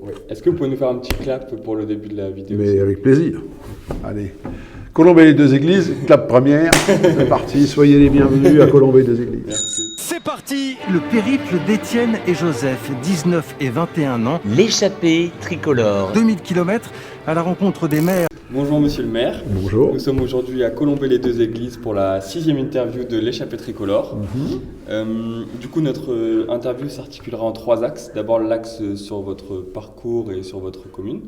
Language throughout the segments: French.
Oui. Est-ce que vous pouvez nous faire un petit clap pour le début de la vidéo? Mais avec plaisir. Allez. Colombey les deux églises, clap première. C'est parti, soyez les bienvenus à Colombey les deux églises. Merci. C'est parti! Le périple d'Étienne et Joseph, 19 et 21 ans, L'échappée tricolore. 2000 km à la rencontre des maires. Bonjour Monsieur le maire. Bonjour. Nous sommes aujourd'hui à Colombey les deux églises pour la 6e interview de l'échappée tricolore. Du coup, notre interview s'articulera en 3 axes. D'abord l'axe sur votre parcours et sur votre commune.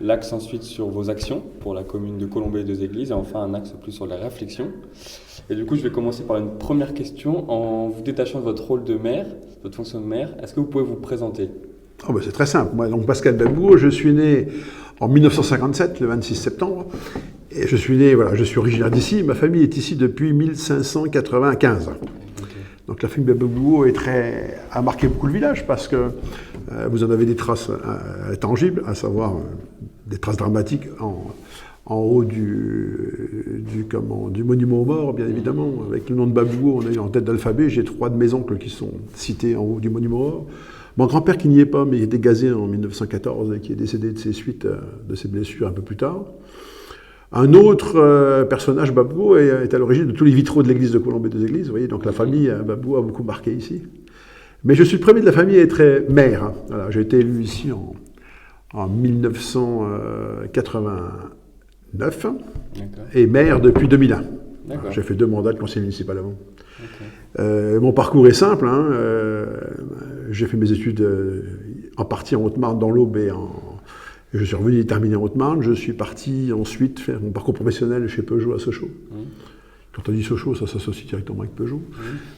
L'axe ensuite sur vos actions pour la commune de Colombey les deux églises. Et enfin un axe plus sur les réflexions. Et du coup, je vais commencer par une première question. En vous détachant de votre rôle de maire, votre fonction de maire, est-ce que vous pouvez vous présenter? Oh, c'est très simple. Moi, donc Pascal Babou, je suis né en 1957, le 26 septembre. Et je suis né, voilà, je suis originaire d'ici. Ma famille est ici depuis 1595. Donc la famille Babou a marqué beaucoup le village parce que vous en avez des traces tangibles, à savoir des traces dramatiques en haut du monument aux morts, bien évidemment. Avec le nom de Babou, on a eu en tête d'alphabet. J'ai 3 de mes oncles qui sont cités en haut du monument aux morts. Mon grand-père qui n'y est pas, mais il était gazé en 1914 et qui est décédé de ses suites, de ses blessures un peu plus tard. Un autre personnage, Babou, est à l'origine de tous les vitraux de l'église de Colombey deux églises. Vous voyez, donc la famille Babou a beaucoup marqué ici. Mais je suis le premier de la famille à être maire. Hein. Voilà, j'ai été élu ici en 1989 et maire depuis 2001. J'ai fait 2 mandats de conseiller municipal avant. Mon parcours est simple. Hein. J'ai fait mes études en partie en Haute-Marne, dans l'Aube, et je suis revenu terminer en Haute-Marne. Je suis parti ensuite faire mon parcours professionnel chez Peugeot à Sochaux. Quand on dit Sochaux, ça s'associe directement avec Peugeot.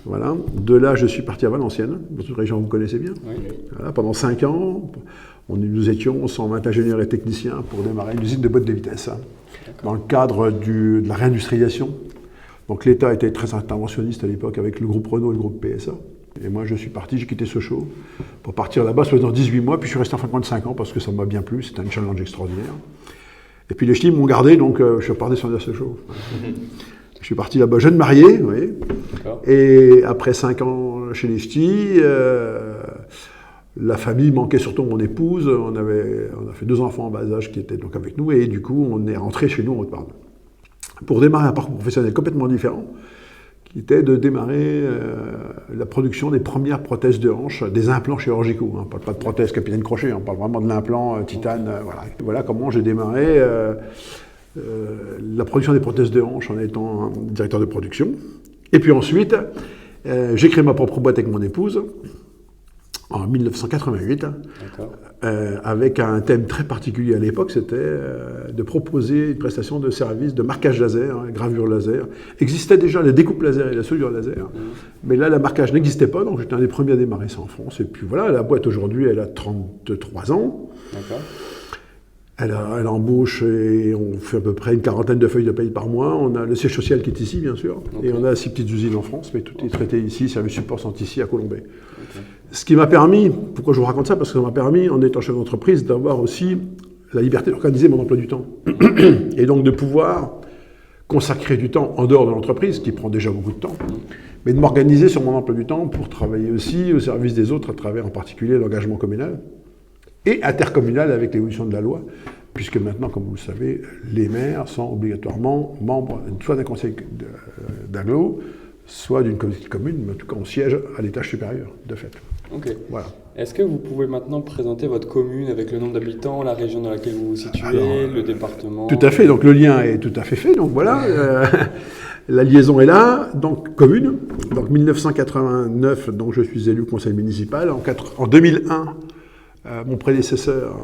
Voilà. De là, je suis parti à Valenciennes, dans une région que vous connaissez bien. Voilà. Pendant 5 ans, nous étions 120 ingénieurs et techniciens pour démarrer une usine de boîtes de vitesse, hein, dans le cadre de la réindustrialisation. Donc l'État était très interventionniste à l'époque avec le groupe Renault et le groupe PSA. Et moi, je suis parti, j'ai quitté Sochaux pour partir là-bas, soit dans 18 mois, puis je suis resté en 55 ans parce que ça m'a bien plu, c'était un challenge extraordinaire. Et puis les ch'tis m'ont gardé, donc je suis reparti sur Sochaux. Je suis parti là-bas jeune marié, vous voyez. Et après 5 ans chez les ch'tis, la famille manquait surtout mon épouse. On a fait 2 enfants en bas âge qui étaient donc avec nous, et du coup, on est rentré chez nous en Haute-Marne pour démarrer un parcours professionnel complètement différent, qui était de démarrer la production des premières prothèses de hanche, des implants chirurgicaux. On ne parle pas de prothèse capitaine crochet, on parle vraiment de l'implant titane. Voilà comment j'ai démarré la production des prothèses de hanche en étant directeur de production. Et puis ensuite, j'ai créé ma propre boîte avec mon épouse en 1988, avec un thème très particulier à l'époque, c'était de proposer une prestation de service de marquage laser, hein, gravure laser. Existait déjà la découpe laser et la soudure laser, mais là, le marquage n'existait pas, donc j'étais un des premiers à démarrer ça en France. Et puis voilà, la boîte aujourd'hui, elle a 33 ans. Elle embauche et on fait à peu près une 40aine de feuilles de paye par mois. On a le siège social qui est ici, bien sûr, et on a 6 petites usines en France, mais tout est traité ici, services support sont ici à Colombey. Ce qui m'a permis, pourquoi je vous raconte ça? Parce que ça m'a permis, en étant chef d'entreprise, d'avoir aussi la liberté d'organiser mon emploi du temps. Et donc de pouvoir consacrer du temps en dehors de l'entreprise, qui prend déjà beaucoup de temps, mais de m'organiser sur mon emploi du temps pour travailler aussi au service des autres à travers en particulier l'engagement communal et intercommunal avec l'évolution de la loi, puisque maintenant, comme vous le savez, les maires sont obligatoirement membres soit d'un conseil d'agglo, soit d'une communauté de communes, mais en tout cas on siège à l'étage supérieur, de fait. Voilà. Est-ce que vous pouvez maintenant présenter votre commune avec le nombre d'habitants, la région dans laquelle vous vous situez, le département? Tout à fait, donc le lien est tout à fait fait, donc voilà, la liaison est là, donc commune, donc 1989, donc je suis élu conseil municipal, en 2001, mon prédécesseur,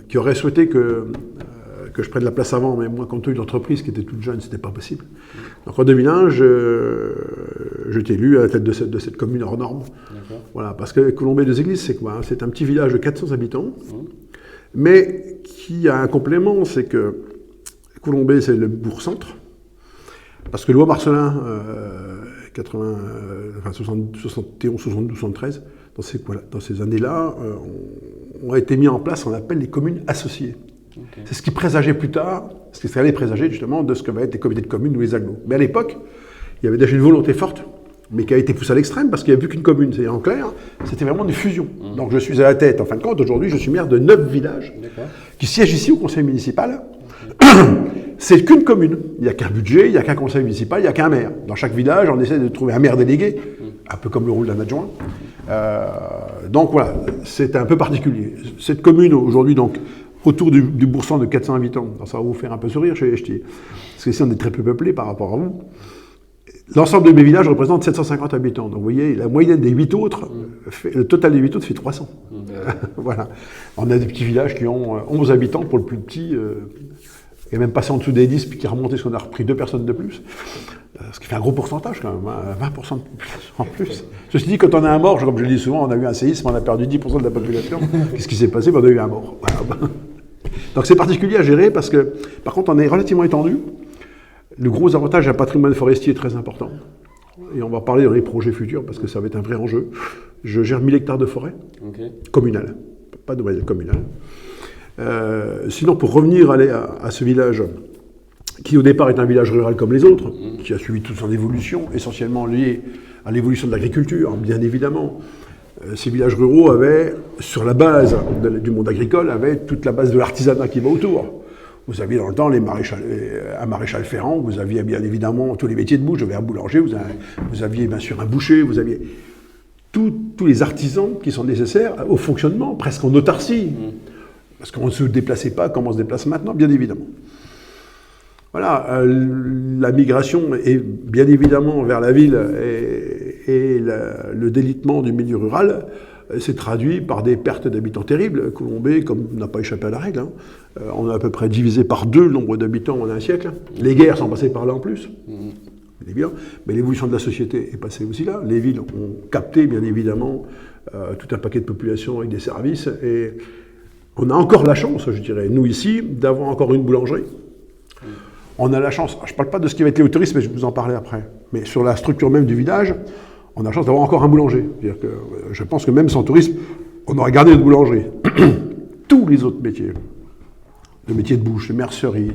qui aurait souhaité que je prenne la place avant, mais moi, compte tenu de l'entreprise qui était toute jeune, c'était pas possible. Donc en 2001, j'étais élu à la tête de cette commune hors norme. Voilà, parce que Colombey deux églises, c'est quoi? C'est un petit village de 400 habitants, mais qui a un complément, c'est que Colombey, c'est le bourg-centre, parce que loi Marcellin, 71, 72, 73, dans ces années-là, ont été mis en place ce qu'on appelle les communes associées. C'est ce qui présageait plus tard, ce qui allait présager justement de ce que va être les comités de communes ou les agglos. Mais à l'époque, il y avait déjà une volonté forte mais qui a été poussé à l'extrême parce qu'il n'y avait plus qu'une commune. C'est en clair, c'était vraiment une fusion. Donc je suis à la tête, en fin de compte, aujourd'hui, je suis maire de 9 villages qui siègent ici au conseil municipal. C'est qu'une commune. Il n'y a qu'un budget, il n'y a qu'un conseil municipal, il n'y a qu'un maire. Dans chaque village, on essaie de trouver un maire délégué, un peu comme le rôle d'un adjoint. Donc voilà, c'est un peu particulier. Cette commune, aujourd'hui, donc, autour du bourg-centre de 400 habitants, ça va vous faire un peu sourire chez Echtier, parce qu'ici, on est très peu peuplé par rapport à vous. L'ensemble de mes villages représente 750 habitants. Donc vous voyez, la moyenne des 8 autres, le total des 8 autres fait 300. Voilà. On a des petits villages qui ont 11 habitants pour le plus petit, et même passé en dessous des 10, puis qui est remonté parce qu'on a repris 2 personnes de plus. Ce qui fait un gros pourcentage quand même, 20% de plus en plus. Ceci dit, quand on a un mort, comme je le dis souvent, on a eu un séisme, on a perdu 10% de la population. Qu'est-ce qui s'est passé? On a eu un mort. Voilà. Donc c'est particulier à gérer parce que, par contre, on est relativement étendu. Le gros avantage d'un patrimoine forestier très important. Et on va parler dans les projets futurs parce que ça va être un vrai enjeu. Je gère 1000 hectares de forêt communale, pas de domaine communal. Sinon, pour revenir à ce village, qui au départ est un village rural comme les autres, qui a suivi toute son évolution, essentiellement liée à l'évolution de l'agriculture, bien évidemment. Ces villages ruraux avaient, sur la base du monde agricole, avaient toute la base de l'artisanat qui va autour. Vous aviez dans le temps un maréchal ferrant, vous aviez bien évidemment tous les métiers de bouche, vous aviez un boulanger, vous aviez bien sûr un boucher, vous aviez tous les artisans qui sont nécessaires au fonctionnement, presque en autarcie. Parce qu'on ne se déplaçait pas comme on se déplace maintenant, bien évidemment. Voilà, la migration est bien évidemment vers la ville et le délitement du milieu rural s'est traduit par des pertes d'habitants terribles. Colombey, comme n'a pas échappé à la règle, on a à peu près divisé par 2 le nombre d'habitants en un siècle. Les guerres sont passées par là en plus, évidemment, mais l'évolution de la société est passée aussi là. Les villes ont capté, bien évidemment, tout un paquet de populations avec des services. Et on a encore la chance, je dirais, nous ici, d'avoir encore une boulangerie. On a la chance, je ne parle pas de ce qui va être lié au tourisme, mais je vais vous en parler après, mais sur la structure même du village, on a la chance d'avoir encore un boulanger. C'est-à-dire que je pense que même sans tourisme, on aurait gardé notre boulangerie. Tous les autres métiers, le métier de bouche, les merceries,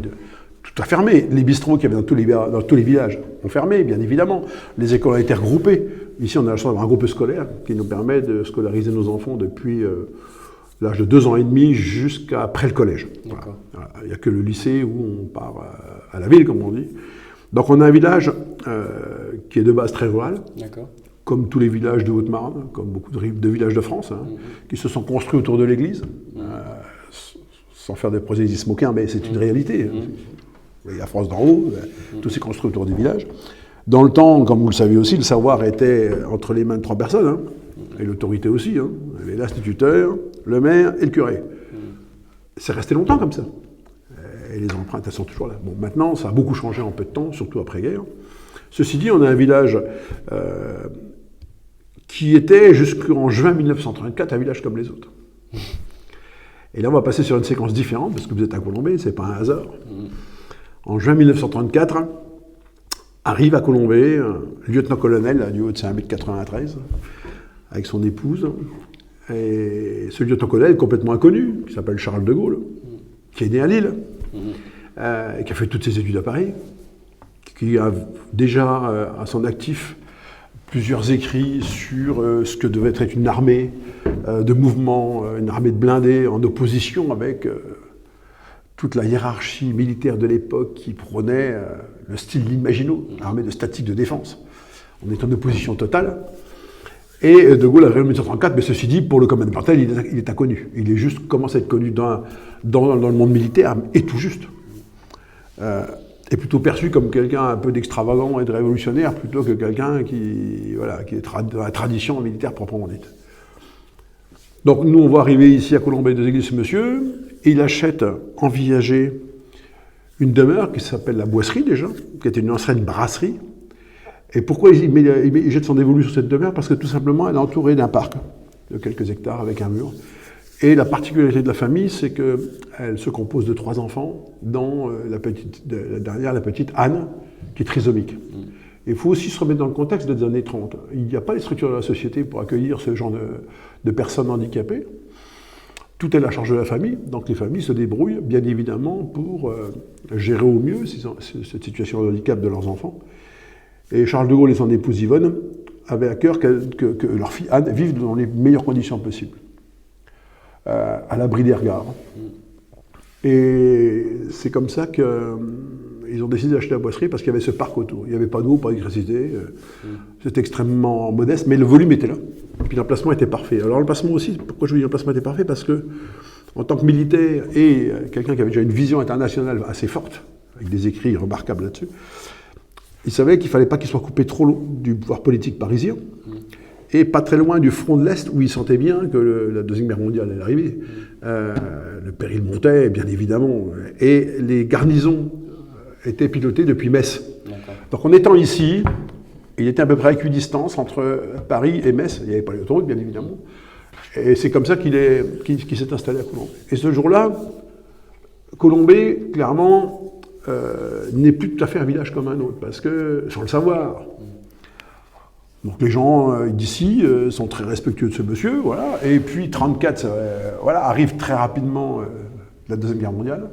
tout a fermé. Les bistrots qu'il y avait dans tous les villages ont fermé, bien évidemment. Les écoles ont été regroupées. Ici, on a la chance d'avoir un groupe scolaire qui nous permet de scolariser nos enfants depuis l'âge de 2 ans et demi jusqu'à après le collège. Voilà. Il n'y a que le lycée où on part à la ville, comme on dit. Donc on a un village qui est de base très rural, comme tous les villages de Haute-Marne, comme beaucoup de villages de France, qui se sont construits autour de l'église, sans faire des prosélytisme aucun, mais c'est une réalité. Il y a France d'en haut, tout s'est construit autour des villages. Dans le temps, comme vous le savez aussi, le savoir était entre les mains de 3 personnes, et l'autorité aussi. Il y avait l'instituteur, le maire et le curé. C'est resté longtemps comme ça. Et les empreintes, elles sont toujours là. Bon, maintenant, ça a beaucoup changé en peu de temps, surtout après-guerre. Ceci dit, on a un village qui était, jusqu'en juin 1934, un village comme les autres. Et là, on va passer sur une séquence différente, parce que vous êtes à Colombey, c'est pas un hasard. En juin 1934, arrive à Colombey un lieutenant-colonel du haut de 1,93 m, avec son épouse. Et ce lieutenant-colonel est complètement inconnu, qui s'appelle Charles de Gaulle, qui est né à Lille, qui a fait toutes ses études à Paris, qui a déjà à son actif plusieurs écrits sur ce que devait être une armée de mouvement, une armée de blindés en opposition avec toute la hiérarchie militaire de l'époque qui prônait le style de l'Maginot, armée de statique de défense. On est en opposition totale. Et De Gaulle a réuni en 1934, mais ceci dit, pour le commun des mortels, il est inconnu. Il est juste, commence à être connu dans le monde militaire, et tout juste. Est plutôt perçu comme quelqu'un un peu d'extravagant et de révolutionnaire, plutôt que quelqu'un qui est dans la tradition militaire proprement dite. Donc nous, on va arriver ici à Colombey des Églises, monsieur, et il achète en Villager une demeure qui s'appelle la Boisserie déjà, qui était une ancienne brasserie. Et pourquoi il jette son dévolu sur cette demeure? Parce que tout simplement, elle est entourée d'un parc de quelques hectares avec un mur. Et la particularité de la famille, c'est qu'elle se compose de 3 enfants, dont la petite Anne, qui est trisomique. Il faut aussi se remettre dans le contexte des années 30. Il n'y a pas les structures de la société pour accueillir ce genre de personnes handicapées. Tout est à la charge de la famille, donc les familles se débrouillent, bien évidemment, pour gérer au mieux cette situation de handicap de leurs enfants. Et Charles de Gaulle et son épouse Yvonne avaient à cœur que leur fille Anne vive dans les meilleures conditions possibles, à l'abri des regards. Et c'est comme ça qu'ils ont décidé d'acheter la boisserie, parce qu'il y avait ce parc autour. Il n'y avait pas d'eau, pas d'électricité. C'était extrêmement modeste, mais le volume était là. Et puis l'emplacement était parfait. Alors l'emplacement aussi, pourquoi je vous dis l'emplacement était parfait? Parce que, en tant que militaire et quelqu'un qui avait déjà une vision internationale assez forte, avec des écrits remarquables là-dessus, il savait qu'il ne fallait pas qu'il soit coupé trop du pouvoir politique parisien, et pas très loin du front de l'Est, où il sentait bien que la Deuxième Guerre mondiale allait arriver. Le péril montait, bien évidemment, et les garnisons étaient pilotées depuis Metz. Donc en étant ici, il était à peu près à équidistance entre Paris et Metz. Il n'y avait pas l'autoroute, bien évidemment. Et c'est comme ça qu'il s'est installé à Colombey. Et ce jour-là, Colombey, clairement, n'est plus tout à fait un village comme un autre, parce que, sans le savoir. Donc les gens d'ici sont très respectueux de ce monsieur, voilà. Et puis 1934, voilà, arrive très rapidement la Deuxième Guerre mondiale.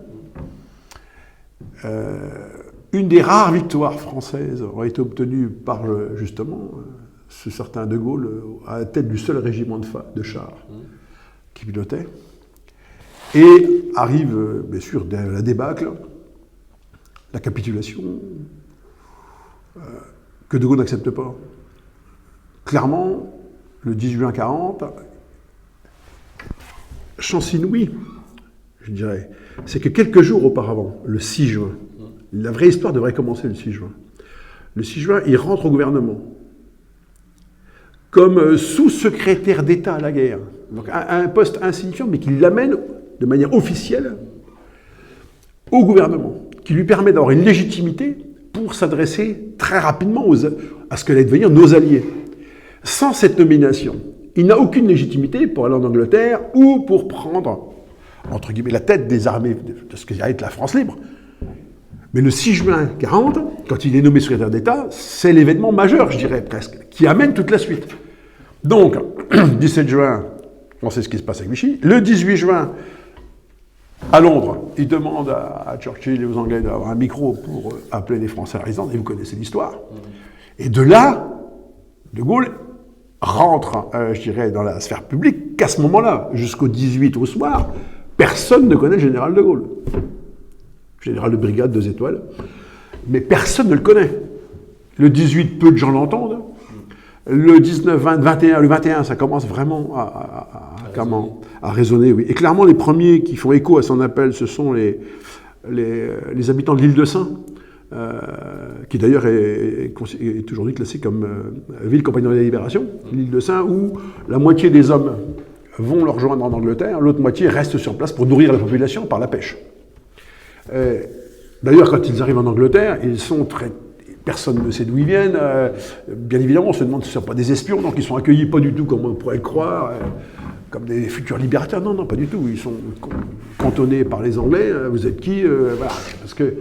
Une des rares victoires françaises aurait été obtenue par, justement, ce certain De Gaulle, à la tête du seul régiment de chars qui pilotait. Et arrive, bien sûr, la débâcle, la capitulation, que De Gaulle n'accepte pas. Clairement, le 18 juin 1940, chance inouïe, je dirais, c'est que quelques jours auparavant, le 6 juin, la vraie histoire devrait commencer le 6 juin. Le 6 juin, il rentre au gouvernement comme sous-secrétaire d'État à la guerre. Donc un poste insignifiant, mais qui l'amène de manière officielle au gouvernement, qui lui permet d'avoir une légitimité pour s'adresser très rapidement à ce que allaient devenir nos alliés. Sans cette nomination, il n'a aucune légitimité pour aller en Angleterre ou pour prendre, entre guillemets, la tête des armées de ce qui allait être la France libre. Mais le 6 juin 1940, quand il est nommé secrétaire d'État, c'est l'événement majeur, je dirais presque, qui amène toute la suite. Donc, 17 juin, on sait ce qui se passe avec Vichy. Le 18 juin, à Londres, il demande à Churchill et aux Anglais d'avoir un micro pour appeler les Français à la résidence, et vous connaissez l'histoire. Et de là, De Gaulle rentre, je dirais, dans la sphère publique qu'à ce moment-là, jusqu'au 18 au soir, personne ne connaît le général De Gaulle. Général de brigade, 2 étoiles. Mais personne ne le connaît. Le 18, peu de gens l'entendent. Le 19, 20, 21, le 21, ça commence vraiment à résonner, oui. Et clairement, les premiers qui font écho à son appel, ce sont les habitants de l'île de Saint, qui d'ailleurs est aujourd'hui classée comme ville compagnon de la Libération, l'île de Saint, où la moitié des hommes vont le rejoindre en Angleterre, l'autre moitié reste sur place pour nourrir la population par la pêche. D'ailleurs, quand ils arrivent en Angleterre, ils sont très... Personne ne sait d'où ils viennent. Bien évidemment, on se demande si ce ne sont pas des espions, donc ils sont accueillis pas du tout comme on pourrait le croire, comme des futurs libérateurs. Non, non, pas du tout. Ils sont cantonnés par les Anglais. Vous êtes qui? Voilà. Parce que,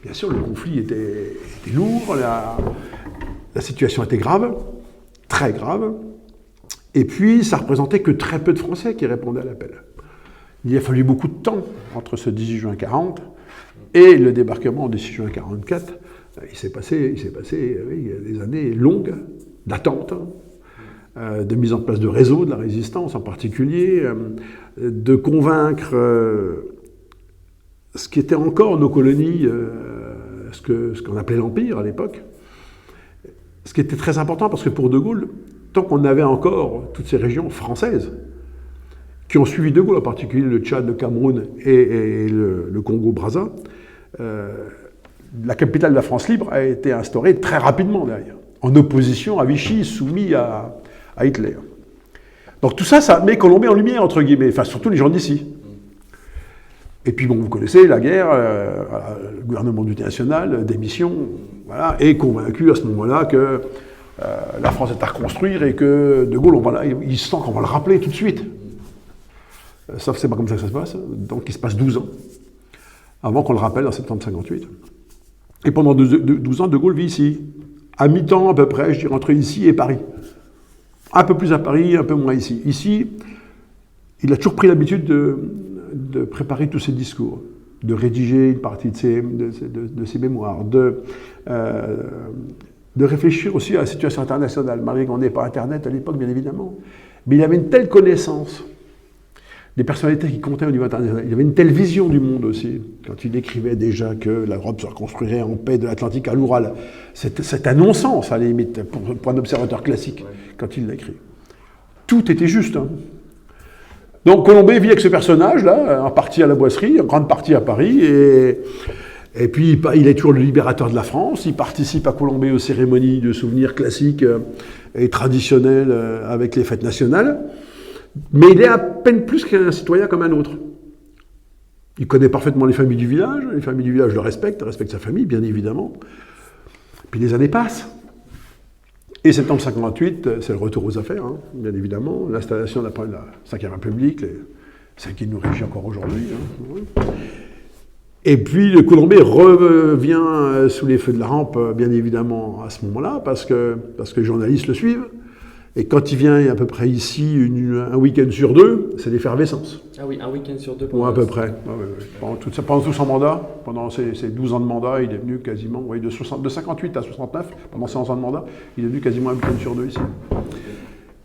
bien sûr, le conflit était lourd, la situation était grave, très grave. Et puis, ça représentait que très peu de Français qui répondaient à l'appel. Il a fallu beaucoup de temps entre ce 18 juin 1940 et le débarquement du 6 juin 1944. Il s'est passé oui, des années longues d'attente, de mise en place de réseaux de la résistance en particulier, de convaincre ce qui était encore nos colonies, ce qu'on appelait l'Empire à l'époque. Ce qui était très important parce que pour De Gaulle, tant qu'on avait encore toutes ces régions françaises, qui ont suivi De Gaulle, en particulier le Tchad, le Cameroun et le Congo-Brazza, la capitale de la France libre a été instaurée très rapidement derrière, en opposition à Vichy, soumis à Hitler. Donc tout ça, ça met Colombey en lumière, entre guillemets, enfin surtout les gens d'ici. Et puis bon, vous connaissez la guerre, le gouvernement d'unité nationale, démission, voilà, est convaincu à ce moment-là que la France est à reconstruire et que De Gaulle, il sent qu'on va le rappeler tout de suite. Sauf que c'est pas comme ça que ça se passe. Donc il se passe 12 ans avant qu'on le rappelle en septembre 1958. Et pendant 12 ans, De Gaulle vit ici, à mi-temps à peu près, je dirais, entre ici et Paris. Un peu plus à Paris, un peu moins ici. Ici, il a toujours pris l'habitude de préparer tous ses discours, de rédiger une partie de ses mémoires, de réfléchir aussi à la situation internationale, malgré qu'on n'ait pas Internet à l'époque, bien évidemment. Mais il avait une telle connaissance des personnalités qui comptaient au niveau international. Il avait une telle vision du monde aussi, quand il écrivait déjà que l'Europe se reconstruirait en paix de l'Atlantique à l'Oural. C'est un non-sens, à la limite, pour un observateur classique, quand il l'a écrit. Tout était juste. Hein. Donc Colombet vit avec ce personnage-là, en partie à la Boisserie, en grande partie à Paris, et puis il est toujours le libérateur de la France, il participe à Colombey aux cérémonies de souvenirs classiques et traditionnelles avec les fêtes nationales. Mais il est à peine plus qu'un citoyen comme un autre. Il connaît parfaitement les familles du village le respectent sa famille, bien évidemment. Puis les années passent. Et septembre 58, c'est le retour aux affaires, hein, bien évidemment. L'installation d'après la Ve République, celle qui nous régit encore aujourd'hui. Hein. Et puis le Colombey revient sous les feux de la rampe, bien évidemment, à ce moment-là, parce que les journalistes le suivent. Et quand il vient à peu près ici, un week-end sur deux, c'est l'effervescence. Ah oui, un week-end sur deux. Oui, à peu près. Pendant tout son mandat, pendant ses 12 ans de mandat, il est venu quasiment, de 58 à 69, pendant ses 11 ans de mandat, il est venu quasiment un week-end sur deux ici.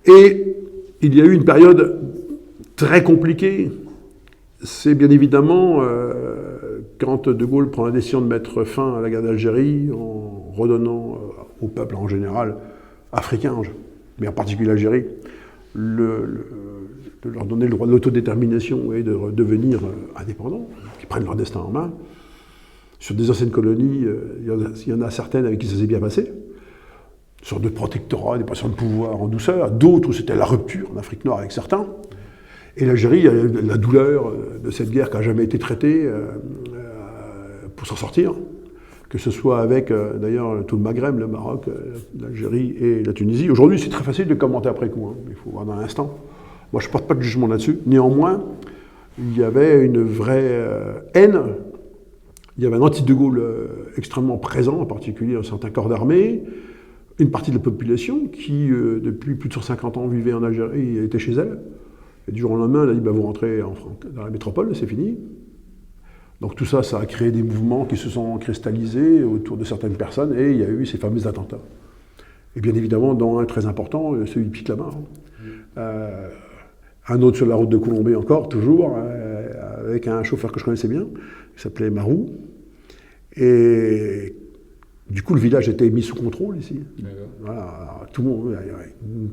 Et il y a eu une période très compliquée. C'est bien évidemment quand De Gaulle prend la décision de mettre fin à la guerre d'Algérie en redonnant au peuple en général africain, mais en particulier l'Algérie, de leur donner le droit de l'autodétermination et de devenir indépendants, qu'ils prennent leur destin en main. Sur des anciennes colonies, il y en a certaines avec qui ça s'est bien passé, une sorte de protectorat, des passions de pouvoir en douceur, d'autres où c'était la rupture en Afrique noire avec certains. Et l'Algérie, la douleur de cette guerre qui n'a jamais été traitée pour s'en sortir, que ce soit avec, d'ailleurs, tout le Maghreb, le Maroc, l'Algérie et la Tunisie. Aujourd'hui, c'est très facile de commenter après coup, hein. Il faut voir dans l'instant. Moi, je ne porte pas de jugement là-dessus. Néanmoins, il y avait une vraie haine. Il y avait un anti-De Gaulle extrêmement présent, en particulier dans certains corps d'armée. Une partie de la population qui, depuis plus de 150 ans, vivait en Algérie et était chez elle. Et du jour au lendemain, elle a dit, vous rentrez dans la métropole, c'est fini. Donc tout ça, ça a créé des mouvements qui se sont cristallisés autour de certaines personnes, et il y a eu ces fameux attentats. Et bien évidemment, dont un très important, celui de Pic-Lamar. Un autre sur la route de Colombey encore, toujours, avec un chauffeur que je connaissais bien, qui s'appelait Marou. Et du coup, le village était mis sous contrôle ici. Voilà, tout le monde, une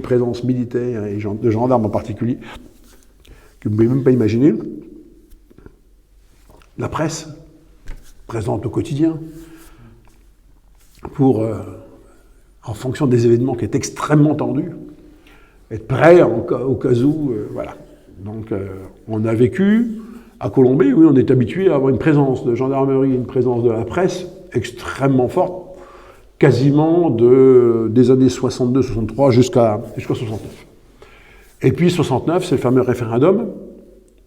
présence militaire et de gendarmes en particulier, que vous ne pouvez même pas imaginer. La presse, présente au quotidien, pour, en fonction des événements qui est extrêmement tendus, être prêt au cas où, voilà. Donc, on a vécu à Colombey, oui, on est habitué à avoir une présence de gendarmerie, une présence de la presse extrêmement forte, quasiment des années 62-63 jusqu'à 69. Et puis 69, c'est le fameux référendum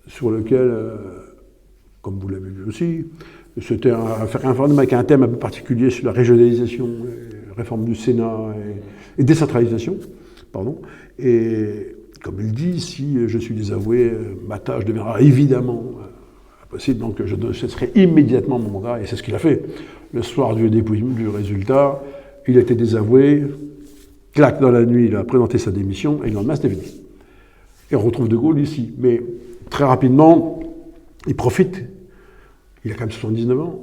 sur lequel, comme vous l'avez vu aussi, c'était un référendum avec un thème un peu particulier sur la régionalisation, réforme du Sénat et décentralisation, pardon. Et comme il dit, si je suis désavoué, ma tâche deviendra évidemment impossible, donc je cesserai immédiatement mon mandat, et c'est ce qu'il a fait. Le soir du dépouillement du résultat, il a été désavoué, clac dans la nuit, il a présenté sa démission, et le lendemain c'était fini. Et on retrouve De Gaulle ici. Mais très rapidement, il profite, il a quand même 79 ans,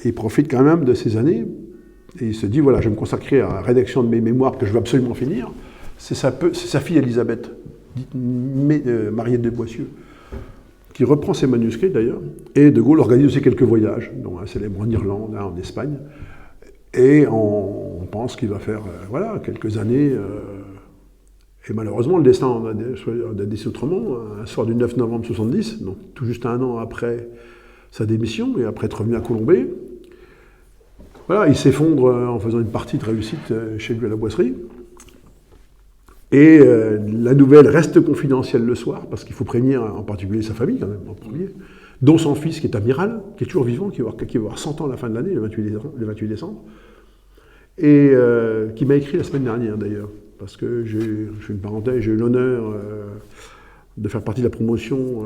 il profite quand même de ces années, et il se dit, voilà, je vais me consacrer à la rédaction de mes mémoires que je veux absolument finir. C'est sa fille Elisabeth, Mariette de Boissieu, qui reprend ses manuscrits d'ailleurs, et De Gaulle organise aussi quelques voyages, dont un célèbre en Irlande, un en Espagne, et on pense qu'il va faire quelques années, et malheureusement le destin a décidé autrement, un soir du 9 novembre 70, donc tout juste un an après sa démission, et après être revenu à Colombey, voilà, il s'effondre en faisant une partie de réussite chez lui à la Boisserie. Et la nouvelle reste confidentielle le soir, parce qu'il faut prévenir en particulier sa famille, quand même, en premier, dont son fils, qui est amiral, qui est toujours vivant, qui va avoir 100 ans à la fin de l'année, le 28 décembre, et qui m'a écrit la semaine dernière, d'ailleurs, parce que je fais une parenthèse, j'ai eu l'honneur de faire partie de la promotion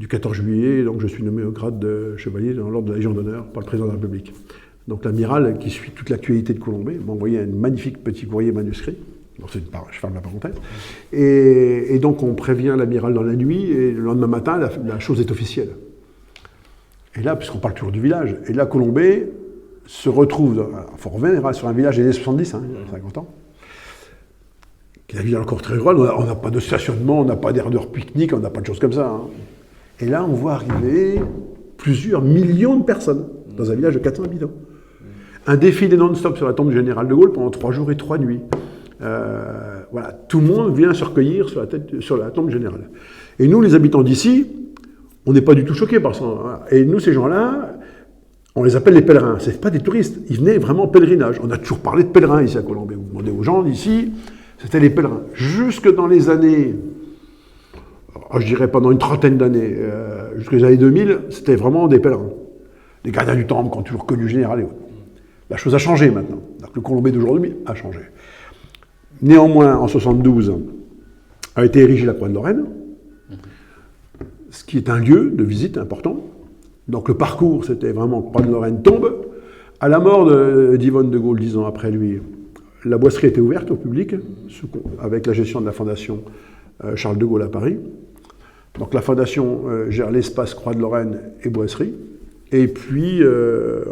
du 14 juillet, donc je suis nommé au grade de chevalier dans l'ordre de la Légion d'honneur par le président de la République. Donc l'amiral, qui suit toute l'actualité de Colombey, m'a envoyé un magnifique petit courrier manuscrit. Donc, je ferme la parenthèse. Et donc on prévient l'amiral dans la nuit, et le lendemain matin, la chose est officielle. Et là, puisqu'on parle toujours du village, et là, Colombey se retrouve, il faut revenir sur un village des années 70, 50 ans, qui est un village encore très rural, on n'a pas de stationnement, on n'a pas d'aire de pique-nique, on n'a pas de choses comme ça. Et là, on voit arriver plusieurs millions de personnes dans un village de 400 habitants. Un défilé non-stop sur la tombe du général de Gaulle pendant 3 jours et 3 nuits. Voilà, tout le monde vient se recueillir sur la tombe générale. Et nous, les habitants d'ici, on n'est pas du tout choqués par ça. Et nous, ces gens-là, on les appelle les pèlerins. Ce n'est pas des touristes, ils venaient vraiment en pèlerinage. On a toujours parlé de pèlerins ici à Colombey. Vous demandez aux gens d'ici, c'était les pèlerins. Jusque dans les années, je dirais pendant une trentaine d'années, jusqu'aux années 2000, c'était vraiment des pèlerins. Des gardiens du temple qui ont toujours connu le général et autres. La chose a changé maintenant. Le Colombey d'aujourd'hui a changé. Néanmoins, en 72, a été érigée la Croix de Lorraine, ce qui est un lieu de visite important. Donc le parcours, c'était vraiment Croix de Lorraine tombe. À la mort d'Yvonne de Gaulle, 10 ans après lui, la boisserie était ouverte au public, avec la gestion de la fondation Charles de Gaulle à Paris. Donc la fondation gère l'espace Croix de Lorraine et boisserie. Et puis,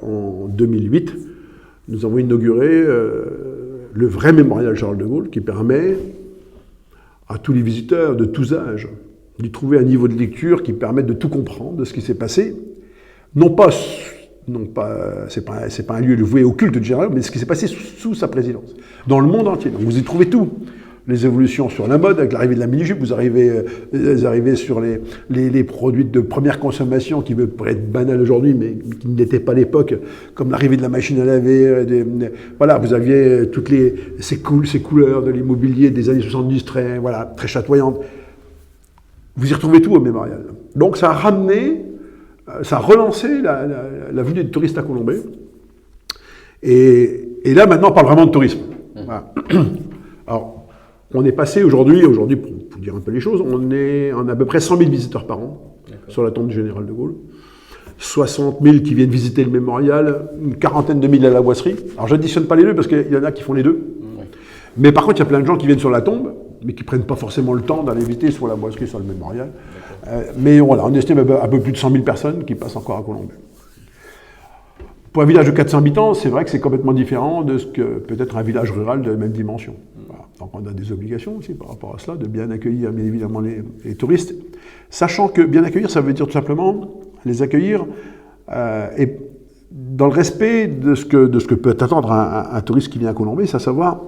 en 2008, nous avons inauguré le vrai mémorial Charles de Gaulle, qui permet à tous les visiteurs de tous âges d'y trouver un niveau de lecture qui permette de tout comprendre de ce qui s'est passé. Non pas c'est pas un lieu voué au culte du général, mais ce qui s'est passé sous sa présidence, dans le monde entier. Donc vous y trouvez tout. Les évolutions sur la mode, avec l'arrivée de la mini-jupe, vous arrivez sur les produits de première consommation qui pourraient être banals aujourd'hui, mais qui n'étaient pas à l'époque, comme l'arrivée de la machine à laver. Voilà, vous aviez toutes ces couleurs de l'immobilier des années 70 très chatoyantes. Vous y retrouvez tout au mémorial. Donc ça a ramené, ça a relancé la venue des touristes à Colombey. Et là, maintenant, on parle vraiment de tourisme. Voilà. Alors, on est passé aujourd'hui, pour dire un peu les choses, on a à peu près 100 000 visiteurs par an sur la tombe du général de Gaulle. 60 000 qui viennent visiter le mémorial, une quarantaine de mille à la boisserie. Alors j'additionne pas les deux parce qu'il y en a qui font les deux. Mais par contre, il y a plein de gens qui viennent sur la tombe, mais qui prennent pas forcément le temps d'aller visiter soit la boisserie, soit le mémorial. Mais voilà, on estime un peu plus de 100 000 personnes qui passent encore à Colombey. Pour un village de 400 habitants, c'est vrai que c'est complètement différent de ce que peut être un village rural de la même dimension. Voilà. Donc on a des obligations aussi par rapport à cela, de bien accueillir bien évidemment les touristes, sachant que bien accueillir, ça veut dire tout simplement les accueillir et dans le respect de ce que peut attendre un touriste qui vient à Colombey, c'est à savoir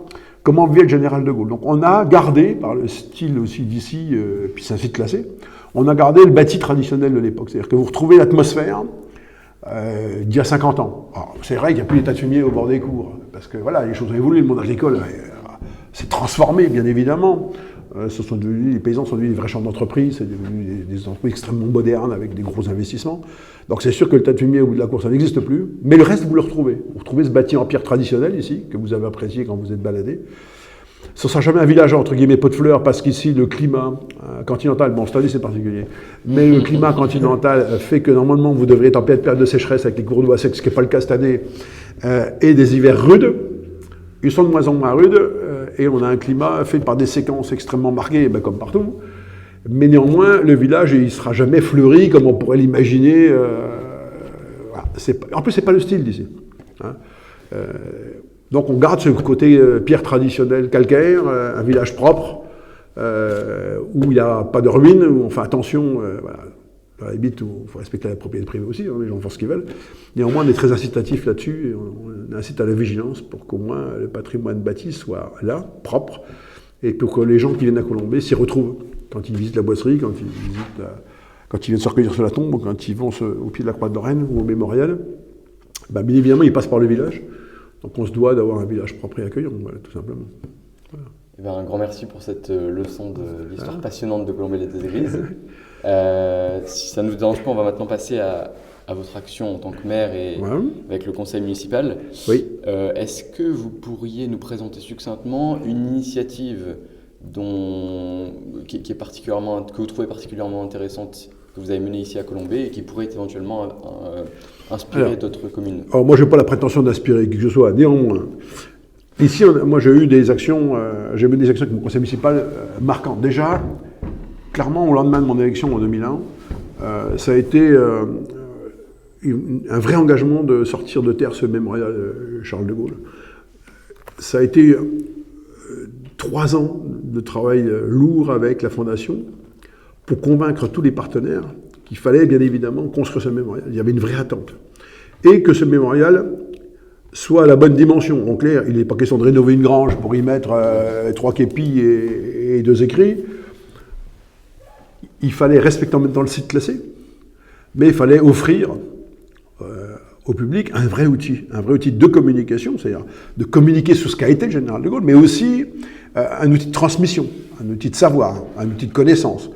comment vivait le général de Gaulle. Donc on a gardé, par le style aussi d'ici, puis c'est un site classé, on a gardé le bâti traditionnel de l'époque. C'est-à-dire que vous retrouvez l'atmosphère d'il y a 50 ans. C'est vrai qu'il n'y a plus des tas de fumier au bord des cours, parce que voilà, les choses ont évolué, le monde agricole s'est transformé, bien évidemment. Les paysans sont devenus des vrais champs d'entreprise, c'est devenu des entreprises extrêmement modernes avec des gros investissements. Donc c'est sûr que le tas de fumier au bout de la cour, ça n'existe plus, mais le reste, vous le retrouvez. Vous retrouvez ce bâti en pierre traditionnel ici, que vous avez apprécié quand vous êtes baladé. Ce ne sera jamais un village entre guillemets pot de fleurs, parce qu'ici, le climat continental, bon, cette année c'est particulier, mais le climat continental fait que normalement vous devriez être en période de sécheresse avec les cours d'eau à sec, ce qui n'est pas le cas cette année, et des hivers rudes. Ils sont de moins en moins rudes, et on a un climat fait par des séquences extrêmement marquées, comme partout. Mais néanmoins, le village, il ne sera jamais fleuri comme on pourrait l'imaginer. Voilà. En plus, ce n'est pas le style d'ici. Donc on garde ce côté pierre traditionnelle calcaire, un village propre, où il n'y a pas de ruines, où on fait attention, voilà. Dans la limite, il faut respecter la propriété privée aussi, les gens font ce qu'ils veulent. Néanmoins, on est très incitatif là-dessus, et on incite à la vigilance pour qu'au moins le patrimoine bâti soit là, propre, et pour que les gens qui viennent à Colombey s'y retrouvent. Quand ils visitent la boisserie, quand ils viennent se recueillir sur la tombe, ou quand ils vont au pied de la Croix de Lorraine ou au mémorial, bien évidemment, ils passent par le village. Donc on se doit d'avoir un village propre et accueillant, voilà, tout simplement. Voilà. Un grand merci pour cette leçon de l'histoire passionnante de Colombey-les-Deux-Églises. Si ça ne vous dérange pas, on va maintenant passer à votre action en tant que maire et avec le conseil municipal. Oui. Est-ce que vous pourriez nous présenter succinctement une initiative que vous trouvez particulièrement intéressante que vous avez mené ici à Colombey et qui pourrait éventuellement inspirer d'autres communes? Alors moi, je n'ai pas la prétention d'inspirer qui que ce soit, néanmoins. Ici, moi, j'ai eu des actions, j'ai mené des actions avec mon conseil municipal marquantes. Déjà, clairement, au lendemain de mon élection en 2001, ça a été un vrai engagement de sortir de terre ce mémorial Charles de Gaulle. Ça a été 3 ans de travail lourd avec la Fondation pour convaincre tous les partenaires qu'il fallait bien évidemment construire ce mémorial. Il y avait une vraie attente. Et que ce mémorial soit à la bonne dimension. En clair, il n'est pas question de rénover une grange pour y mettre 3 képis et 2 écrits. Il fallait respecter en même temps le site classé, mais il fallait offrir au public un vrai outil de communication, c'est-à-dire de communiquer sur ce qu'a été le général de Gaulle, mais aussi un outil de transmission, un outil de savoir, un outil de connaissance.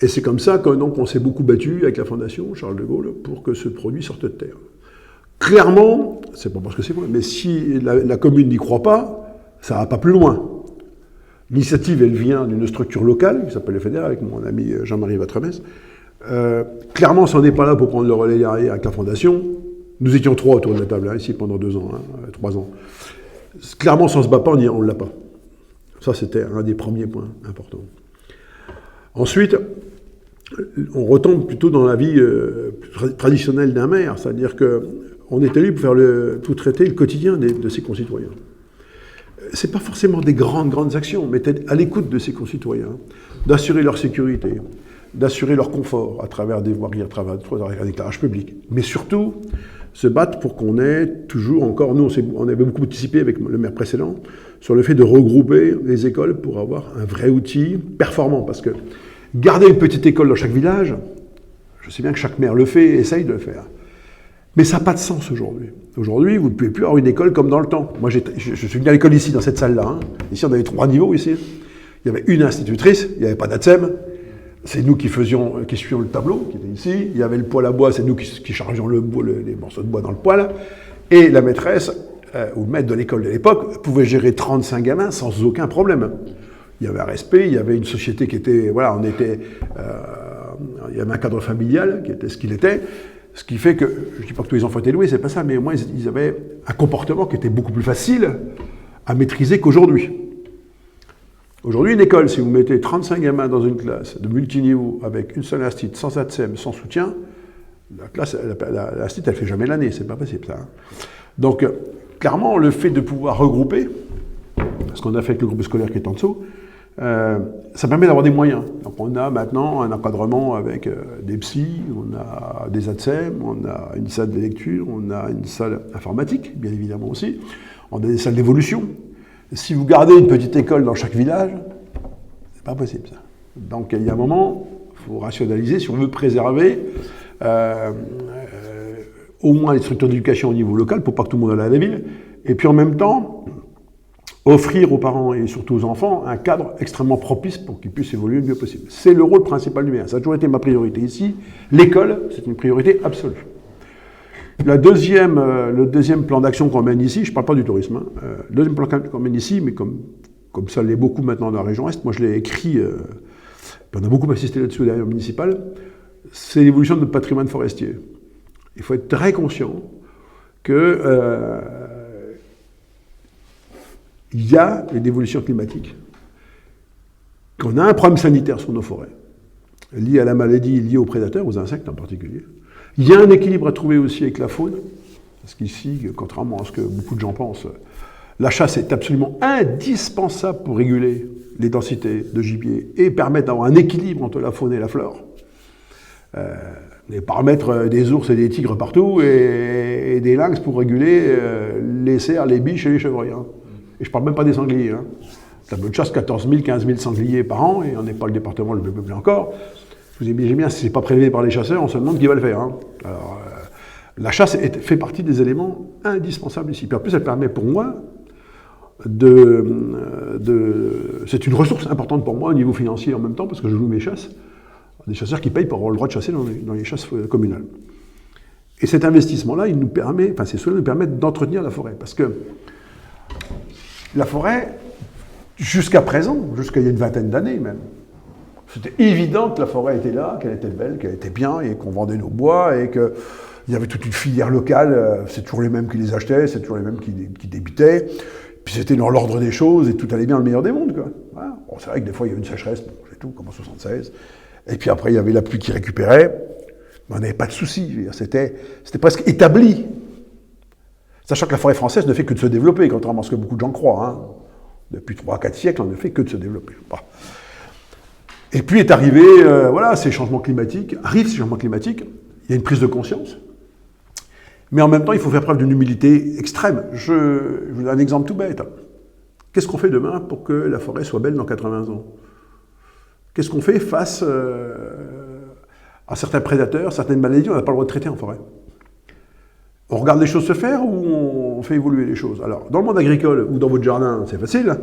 Et c'est comme ça qu'on s'est beaucoup battu avec la Fondation Charles de Gaulle pour que ce produit sorte de terre. Clairement, c'est pas parce que c'est vrai, mais si la commune n'y croit pas, ça va pas plus loin. L'initiative, elle vient d'une structure locale, qui s'appelle le FEDER, avec mon ami Jean-Marie Vatremès. Clairement, ça n'est pas là pour prendre le relais derrière avec la Fondation. Nous étions 3 autour de la table, ici, pendant 2 ans, 3 ans. Clairement, si on ne se bat pas, on ne l'a pas. Ça, c'était un des premiers points importants. Ensuite, on retombe plutôt dans la vie traditionnelle d'un maire, c'est-à-dire qu'on est élu pour faire tout traiter le quotidien de ses concitoyens. Ce n'est pas forcément des grandes actions, mais être à l'écoute de ses concitoyens, d'assurer leur sécurité, d'assurer leur confort à travers des voiries, à travers un éclairage public. Mais surtout, se battre pour qu'on ait toujours encore... Nous, on avait beaucoup participé avec le maire précédent sur le fait de regrouper les écoles pour avoir un vrai outil performant. Parce que garder une petite école dans chaque village, je sais bien que chaque maire le fait et essaye de le faire. Mais ça n'a pas de sens aujourd'hui. Aujourd'hui, vous ne pouvez plus avoir une école comme dans le temps. Moi, je suis venu à l'école ici, dans cette salle-là. Ici, on avait 3 niveaux, ici. Il y avait une institutrice, il n'y avait pas d'ATSEM. C'est nous qui suivions le tableau, qui était ici. Il y avait le poêle à bois, c'est nous qui chargeons les morceaux de bois dans le poêle. Et la maîtresse, ou le maître de l'école de l'époque, pouvait gérer 35 gamins sans aucun problème. Il y avait un respect, il y avait une société qui était... Voilà, il y avait un cadre familial qui était ce qu'il était. Ce qui fait que, je ne dis pas que tous les enfants étaient doués, c'est pas ça, mais au moins ils avaient un comportement qui était beaucoup plus facile à maîtriser qu'aujourd'hui. Aujourd'hui, une école, si vous mettez 35 gamins dans une classe de multiniveau avec une seule institut, sans ATSEM, sans soutien, l'institut, elle ne fait jamais l'année, c'est pas possible ça. Donc, clairement, le fait de pouvoir regrouper, ce qu'on a fait avec le groupe scolaire qui est en dessous, ça permet d'avoir des moyens. Donc on a maintenant un encadrement avec des psys, on a des ATSEM, on a une salle de lecture, on a une salle informatique, bien évidemment aussi, on a des salles d'évolution. Si vous gardez une petite école dans chaque village, c'est pas possible ça. Donc il y a un moment, il faut rationaliser si on veut préserver au moins les structures d'éducation au niveau local pour pas que tout le monde aille à la ville, et puis en même temps, offrir aux parents et surtout aux enfants un cadre extrêmement propice pour qu'ils puissent évoluer le mieux possible. C'est le rôle principal du maire. Ça a toujours été ma priorité ici. L'école, c'est une priorité absolue. Le deuxième plan d'action qu'on mène ici, je ne parle pas du tourisme, le deuxième plan qu'on mène ici, mais comme ça l'est beaucoup maintenant dans la région Est, moi je l'ai écrit, on a beaucoup assisté là-dessus d'ailleurs municipal, c'est l'évolution de notre patrimoine forestier. Il faut être très conscient que il y a une évolution climatique, qu'on a un problème sanitaire sur nos forêts, lié à la maladie, lié aux prédateurs, aux insectes en particulier. Il y a un équilibre à trouver aussi avec la faune, parce qu'ici, contrairement à ce que beaucoup de gens pensent, la chasse est absolument indispensable pour réguler les densités de gibier et permettre d'avoir un équilibre entre la faune et la flore. Et pas mettre des ours et des tigres partout et des lynx pour réguler les cerfs, les biches et les chevreuils. Et je ne parle même pas des sangliers. Tableau de chasse, 14 000, 15 000 sangliers par an, et on n'est pas le département le plus peuplé encore. Vous imaginez bien, si ce n'est pas prélevé par les chasseurs, on se demande qui va le faire. Alors, la chasse fait partie des éléments indispensables ici. Puis en plus, elle permet pour moi c'est une ressource importante pour moi au niveau financier en même temps, parce que je loue mes chasses. Des chasseurs qui payent pour avoir le droit de chasser dans les chasses communales. Et cet investissement-là, il nous permet, ces soins nous permettent d'entretenir la forêt. Parce que la forêt, jusqu'à présent, jusqu'à il y a une vingtaine d'années même, C'était évident que la forêt était là, qu'elle était belle, qu'elle était bien, et qu'on vendait nos bois, et qu'il y avait toute une filière locale. C'est toujours les mêmes qui les achetaient, c'est toujours les mêmes qui débitaient. Puis c'était dans l'ordre des choses, et tout allait bien, le meilleur des mondes, quoi. Voilà. Bon, c'est vrai que des fois, il y avait une sécheresse, bon, c'est tout, comme en 76. Et puis après, il y avait la pluie qui récupérait. Mais on n'avait pas de soucis. C'était presque établi. Sachant que la forêt française ne fait que de se développer, contrairement à ce que beaucoup de gens croient. Hein. Depuis 3-4 siècles, on ne fait que de se développer. Bon. Et puis est arrivé, ces changements climatiques. Arrivent ces changements climatiques, il y a une prise de conscience. Mais en même temps, il faut faire preuve d'une humilité extrême. Je vous donne un exemple tout bête. Qu'est-ce qu'on fait demain pour que la forêt soit belle dans 80 ans? Qu'est-ce qu'on fait face à certains prédateurs, certaines maladies? On n'a pas le droit de traiter en forêt. On regarde les choses se faire ou on fait évoluer les choses? Alors, dans le monde agricole ou dans votre jardin, c'est facile.